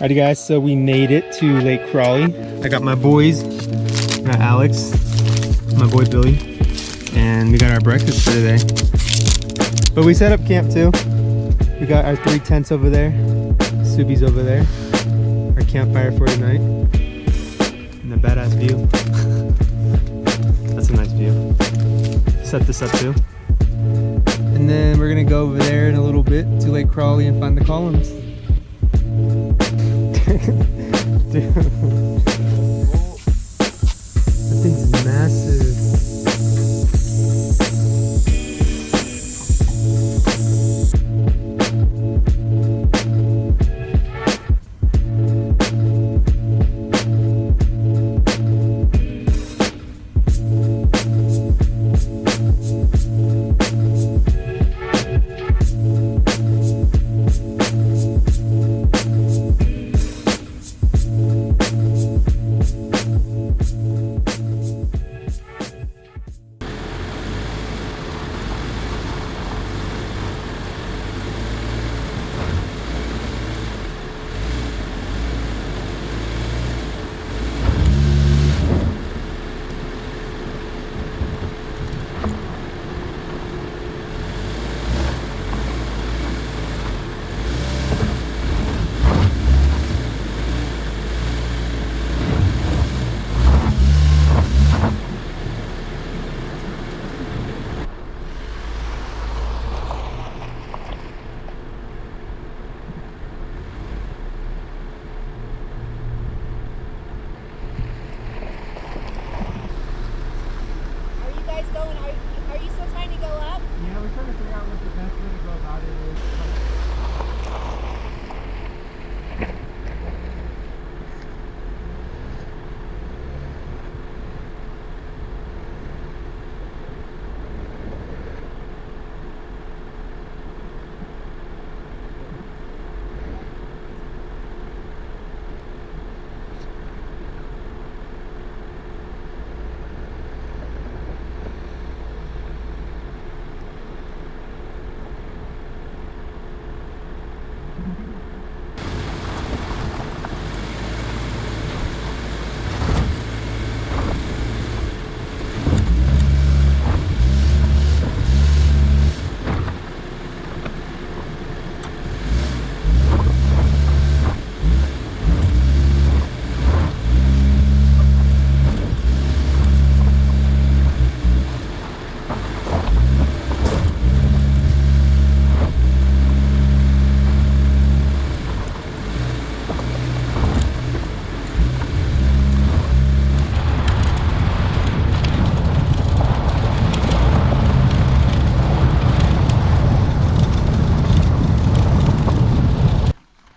Alrighty guys, so we made it to Lake Crowley. I got my boys, I got Alex, my boy Billy, and we got our breakfast for today. But we set up camp too. We got our 3 tents over there, Subie's over there, our campfire for tonight, and a badass view. That's a nice view. Set this up too. And then we're gonna go over there in a little bit to Lake Crowley and find the columns. Dude. That thing's massive.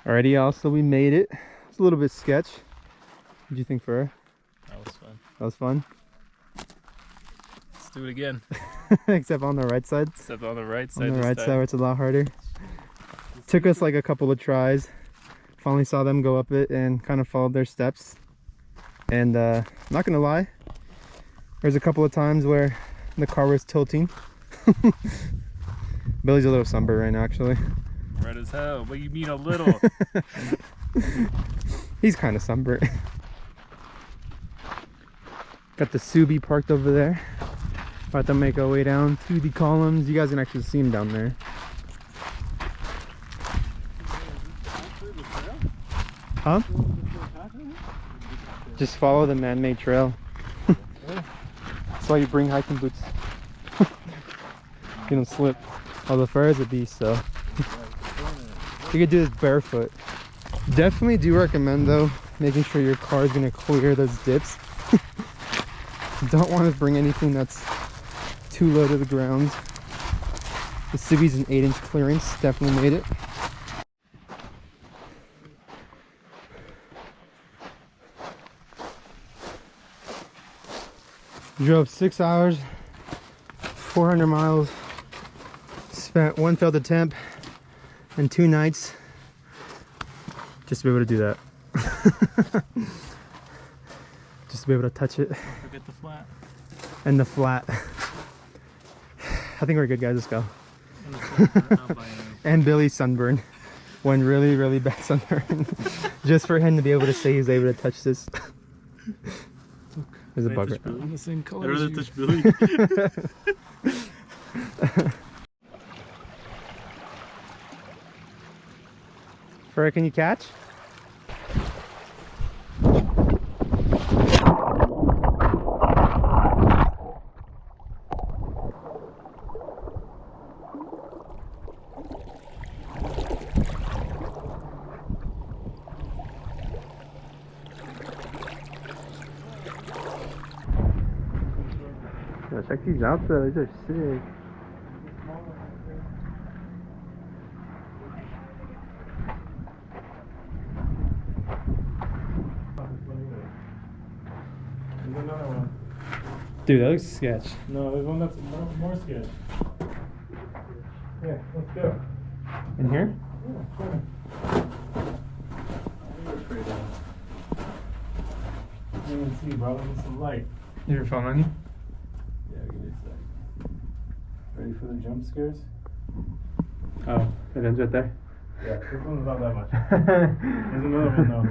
Alrighty y'all, so we made it. It's a little bit sketch. What did you think, Farrah? That was fun. That was fun? Let's do it again. Except on the right side? Except on the right side. On the right side where it's a lot harder. Took us like a couple of tries. Finally saw them go up it and kind of followed their steps. And I'm not gonna lie, there's a couple of times where the car was tilting. Billy's a little sunburned right now actually. Red as hell. What do you mean a little? He's kind of sunburnt. Got the Subie parked over there. About to make our way down to the columns. You guys can actually see him down there. Huh? Just follow the man-made trail. That's why you bring hiking boots. You don't slip. Oh, the fur is a beast, so you could do this barefoot. Definitely do recommend though making sure your car is gonna clear those dips. Don't want to bring anything that's too low to the ground. The Subie's an 8-inch clearance, definitely made it. Drove 6 hours, 400 miles, spent 1 failed attempt and 2 nights just to be able to do that. Just to be able to touch it. Forget the flat. And the flat. I think we're good, guys. Let's go. And Billy's sunburn. one really, really bad sunburn. Just for him to be able to say he's able to touch this. There's a bug right now. I'm the same color. I'd rather touch Billy. Fur, can you catch? Yeah, check these out though, these are sick. There's another one. Dude, that looks sketch. No, there's one that's more sketch. Yeah, let's go. In here? Yeah, sure. You can see, bro. Need some light. You have your phone on you? Yeah, give me a sec. Ready for the jump scares? Oh, it ends right there. Yeah, this one's not that much. There's another one though.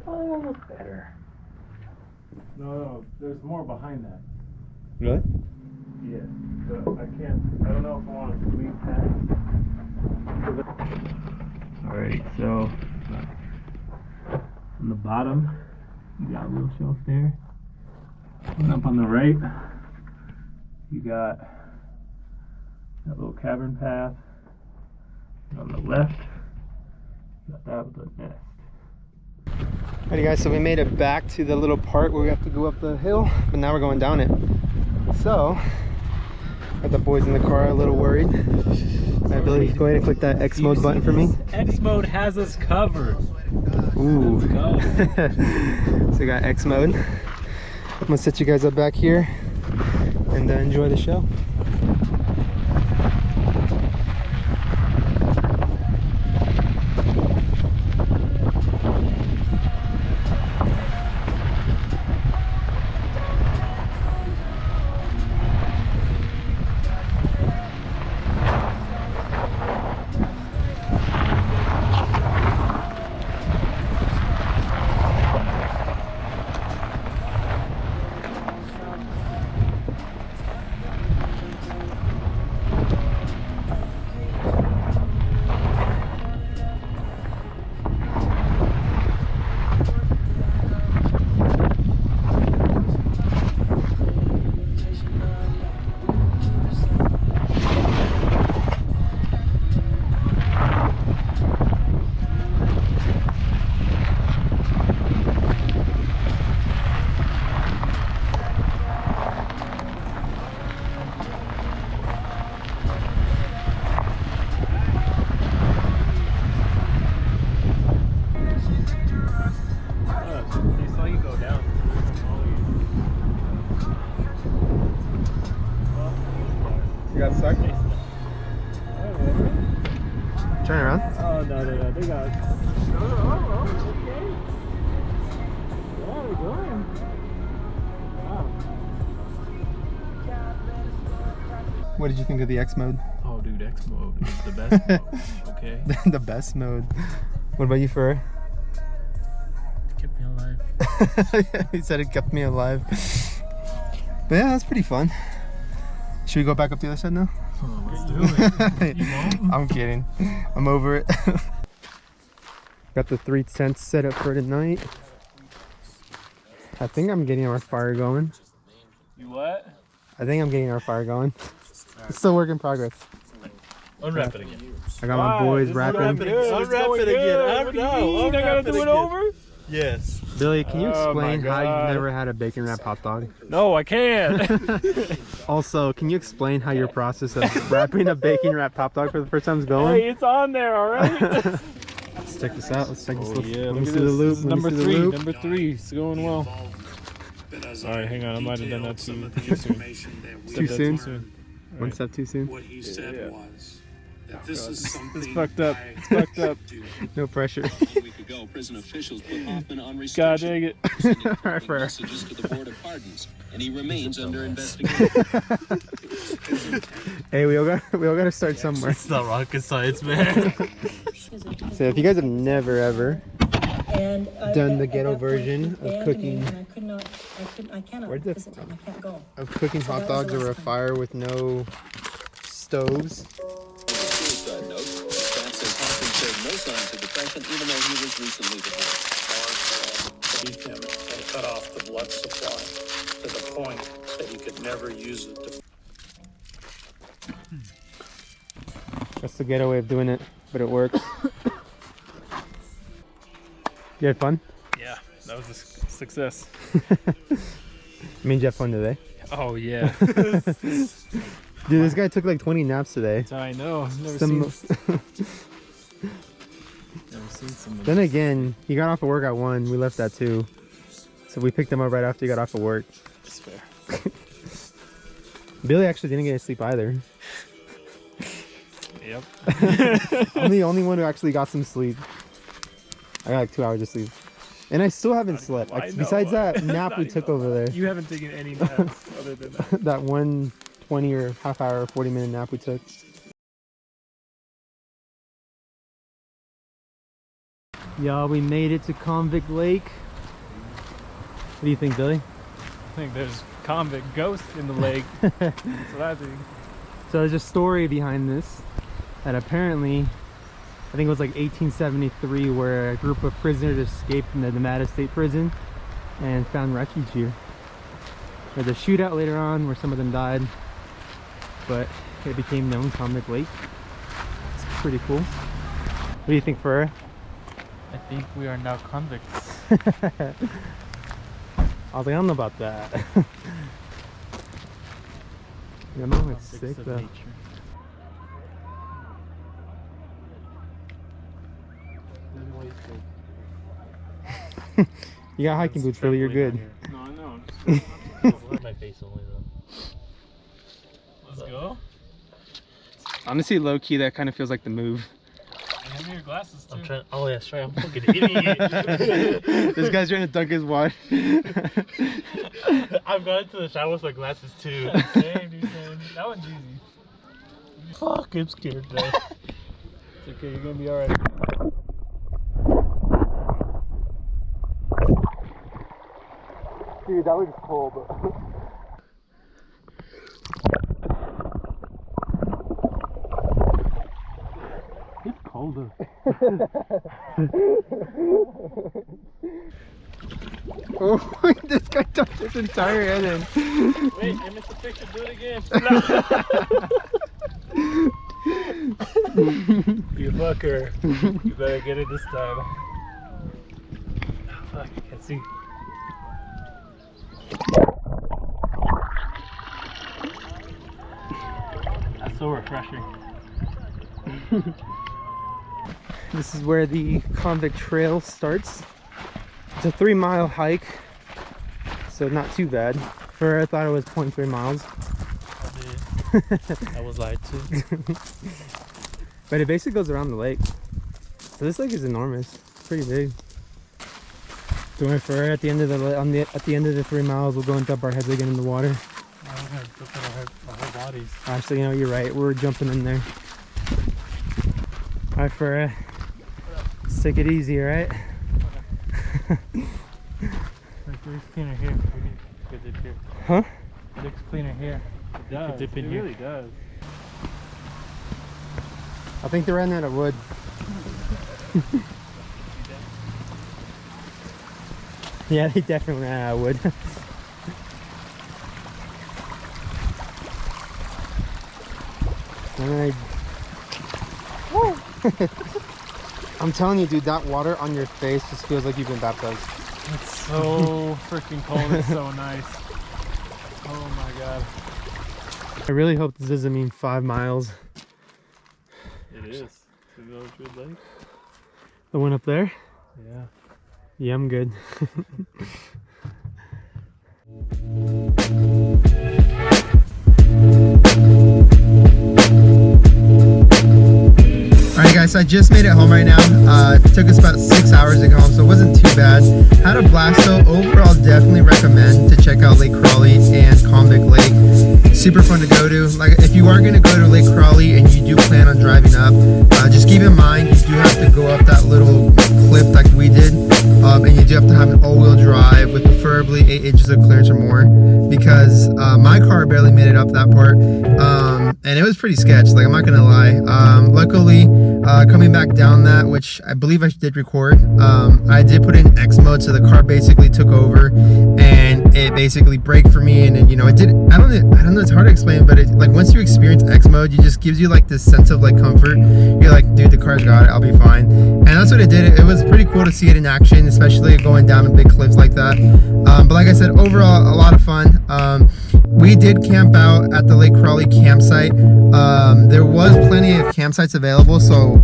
Oh, that looks better. No, there's more behind that. Really? Yeah, so I don't know if I want to squeeze past. Alright, so on the bottom, you got a little shelf there. And up on the right, you got that little cavern path. And on the left, you got that with the nest. Alrighty guys, so we made it back to the little part where we have to go up the hill, but now we're going down it. So, got the boys in the car a little worried. Alright, Billy, go ahead and click that X mode button for me. X mode has us covered. Ooh. Let's go. So we got X mode. I'm gonna set you guys up back here and enjoy the show. got stuck? Turn around. Oh, no. They got. Oh, okay. Yeah, they're going. Wow. What did you think of the X mode? Oh, dude, X mode is the best mode. Okay. The best mode. What about you, Fur? Kept me alive. He said it kept me alive. But yeah, that's pretty fun. Should we go back up the other side now? Oh, let's do it. You won't? I'm kidding. I'm over it. Got the 3 tents set up for tonight. I think I'm getting our fire going. You what? I think I'm getting our fire going. It's still work in progress. Unwrap it again. I got my boys wrapping. Unwrap it again. I gotta do it over? Yes. Billy, can you Oh my explain how God. you've never had a bacon wrap hot dog? No, I can't. Also, can you explain how your process of wrapping a bacon wrap hot dog for the first time is going? Hey, it's on there, all right? Let's check this out. Let's check this. Oh, Let yeah, me look see at the this. loop. This is Let me number see the 3. loop. Number 3. It's going well. All right, hang on. I might have done that too soon. Too Said that soon? One step too soon? What he said was that this is something It's fucked up. I It's fucked up. do. No pressure. A week ago, prison officials put Hoffman on God restriction, dang it. sending Alright, fair. messages to the Board of Pardons, and he remains under investigation. Hey, we all gotta start somewhere. It's not rocket science, man. So if you guys have never ever And done the ghetto version of cooking, I cannot Where'd the- visit him. I can't go. of cooking hot dogs over a fire with no stoves, Suicide note. Staff says Hoffman showed no signs of depression, even though he was recently divorced. Beat him and cut off the blood supply to the point that he could never use it to. that's the ghetto way of doing it, but it works. You had fun? Yeah, that was a success. Me and Jeff fun today. Oh yeah. Dude, this guy took like 20 naps today. I know. Never Some- seen some of Then again, he got off of work at 1. We left at 2. So we picked him up right after he got off of work. That's fair. Billy actually didn't get to sleep either. Yep. I'm the only one who actually got some sleep. I got like 2 hours of sleep. And I still haven't slept. I Like, know. besides that nap Not we took even over there. You haven't taken any naps other than that. That 1 20 or half hour, 40-minute nap we took. Y'all, we made it to Convict Lake. What do you think, Billy? I think there's convict ghosts in the lake. That's what I think. So there's a story behind this that apparently, I think it was like 1873, where a group of prisoners escaped from the Nevada State Prison and found refuge here. There's a shootout later on where some of them died, but it became known Convict Lake. It's pretty cool. What do you think, Ferrer? I think we are now convicts. I was like, I don't know about that. Yeah, mom is sick of though. nature. You got hiking boots, Billy, you're good. No, I know. My face only though. Let's go. Honestly, low key, that kind of feels like the move. And hand me your glasses too. I'm trying. Oh yeah, sorry. I'm fucking idiot. This guy's trying to dunk his watch. I've gone to the shower with my glasses too. Same, dude, same. That one's easy. Fuck, I'm scared now. It's okay, you're gonna be alright. Dude, that looks cold. It's colder. Oh, this guy dunked his entire head in. Wait, I missed the picture. Do it again. You fucker. You better get it this time. Fuck, I can't see. That's so refreshing. This is where the Convict Trail starts. It's a 3-mile hike, so not too bad. I thought it was 0.3 miles. I was lied to. But it basically goes around the lake. So this lake is enormous. It's pretty big. Don't worry, for at the end of at the end of the 3 miles, we'll go and dump our heads again in the water. I'm gonna look at our whole bodies. Actually, you know, you're right. We're jumping in there. All right, for let's take it easy, all right? It looks cleaner here. We could dip here. Huh? It looks cleaner here. It does. dip in it here. really does. I think they ran out of wood. Yeah, they definitely ran out of wood. Alright. I'm telling you, dude, that water on your face just feels like you've been baptized. It's so freaking cold. It's so nice. Oh my god. I really hope this doesn't mean 5 miles. It is. To go to the lake. The one up there? Yeah. Yeah, I'm good. Alright guys, so I just made it home right now. It took us about 6 hours to get home, so it wasn't too bad. Had a blast though. Overall, definitely recommend to check out Lake Crowley and Convict Lake. super fun to go to. Like, if you are going to go to Lake Crowley and you do plan on driving up, just keep in mind you do have to go up that little cliff like we did, and you do have to have an all-wheel drive with preferably 8 inches of clearance or more, because my car barely made it up that part, and it was pretty sketch, like, I'm not gonna lie. Luckily, coming back down that, which I believe I did record, I did put in X mode, so the car basically took over and it basically braked for me, and then, you know, it did, I don't know, it's hard to explain, but it, like, once you experience X mode, it just gives you like this sense of like comfort. You're like, dude, the car's got it, I'll be fine. And that's what it did. It was pretty cool to see it in action, especially going down a big cliff like that. But like I said, overall, a lot of fun. We did camp out at the Lake Crowley campsite. There was plenty of campsites available, so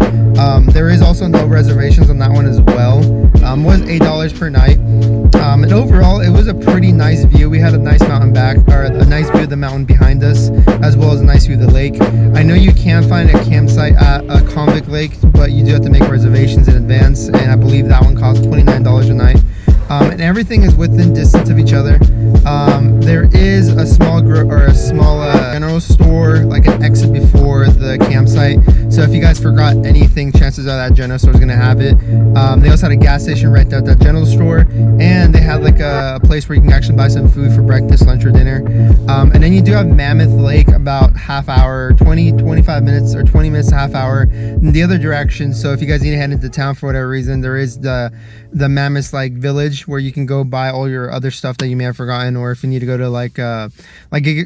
there is also no reservations on that one as well. Was $8 per night. And overall, it was a pretty nice view. We had a nice mountain back, or a nice view of the mountain behind us, as well as a nice view of the lake. I know you can find a campsite at ConqueredLake, but you do have to make reservations in advance, and I believe that one costs $29 a night. And everything is within distance of each other. There is a small general store, like an exit before the campsite. So if you guys forgot anything, chances are that general store is gonna have it. They also had a gas station right there at that general store, and they had like a place where you can actually buy some food for breakfast, lunch, or dinner. And then you do have Mammoth Lake, about half hour, 25 minutes, or 20 minutes to half hour in the other direction. So if you guys need to head into town for whatever reason, there is the Mammoth like village where you can go buy all your other stuff that you may have forgotten, or if you need to go to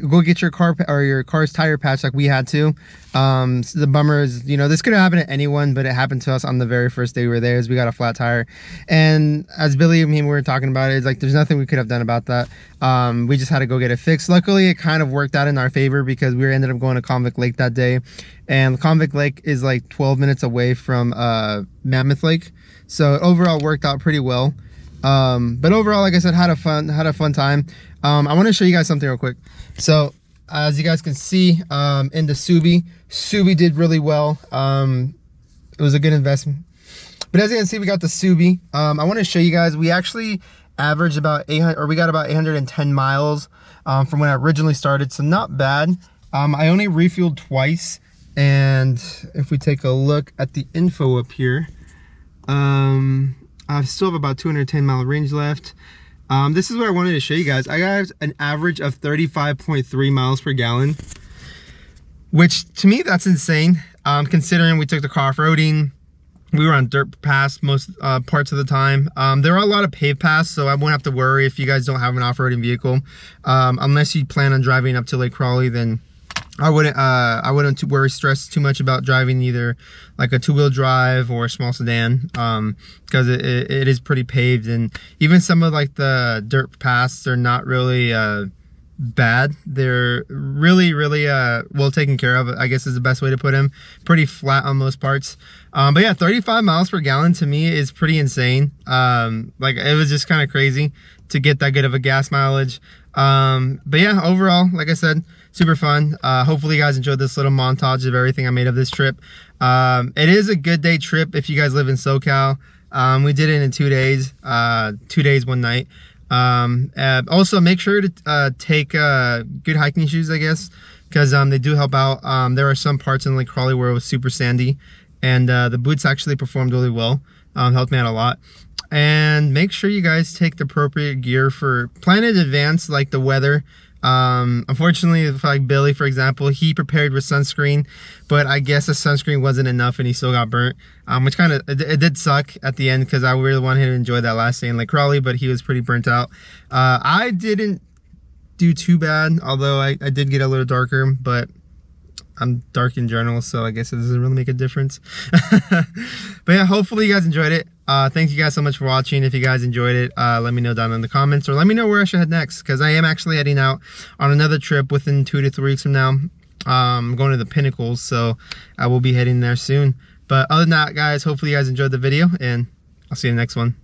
go get your car or your car's tire patch like we had to. So the bummer is, you know, this could have happened to anyone, but it happened to us on the very first day we were there, is we got a flat tire. And as Billy and me were talking about it, it's like there's nothing we could have done about that. We just had to go get it fixed. Luckily, it kind of worked out in our favor, because we ended up going to ConqueredLake that day, and ConqueredLake is like 12 minutes away from Mammoth Lake, so it overall worked out pretty well. But overall, like I said, had a fun time. I want to show you guys something real quick. So as you guys can see, in the subie did really well. It was a good investment. But as you can see, we got the subie. I want to show you guys, we actually averaged about 800, or we got about 810 miles from when I originally started, so not bad. I only refueled twice, and if we take a look at the info up here, I still have about 210 mile range left. This is what I wanted to show you guys. I got an average of 35.3 miles per gallon, which to me, that's insane. Considering we took the car off-roading, we were on dirt paths most parts of the time. There are a lot of paved paths, so I won't have to worry if you guys don't have an off-roading vehicle. Unless you plan on driving up to Lake Crowley, then I wouldn't stress too much about driving either like a two-wheel drive or a small sedan, because it is pretty paved, and even some of like the dirt paths are not really bad. They're really well taken care of, I guess is the best way to put them. Pretty flat on most parts. But yeah, 35 miles per gallon to me is pretty insane. Like, it was just kind of crazy to get that good of a gas mileage. But yeah, overall, like I said, super fun. Hopefully you guys enjoyed this little montage of everything I made of this trip. It is a good day trip if you guys live in SoCal. We did it in 2 days, 2 days, 1 night. Also make sure to take good hiking shoes, I guess, because they do help out. There are some parts in Lake Crowley where it was super sandy, and the boots actually performed really well. Helped me out a lot. And make sure you guys take the appropriate gear for plan in advance, like the weather. Unfortunately, like Billy, for example, he prepared with sunscreen, but I guess the sunscreen wasn't enough and he still got burnt, which kind of, it did suck at the end, because I really wanted him to enjoy that last day in Lake Crowley, but he was pretty burnt out. I didn't do too bad, although I did get a little darker, but I'm dark in general, so I guess it doesn't really make a difference. But yeah, hopefully you guys enjoyed it. Thank you guys so much for watching. If you guys enjoyed it, let me know down in the comments, or let me know where I should head next, because I am actually heading out on another trip within 2 to 3 weeks from now. I'm going to the Pinnacles, so I will be heading there soon. But other than that, guys, hopefully you guys enjoyed the video, and I'll see you in the next one.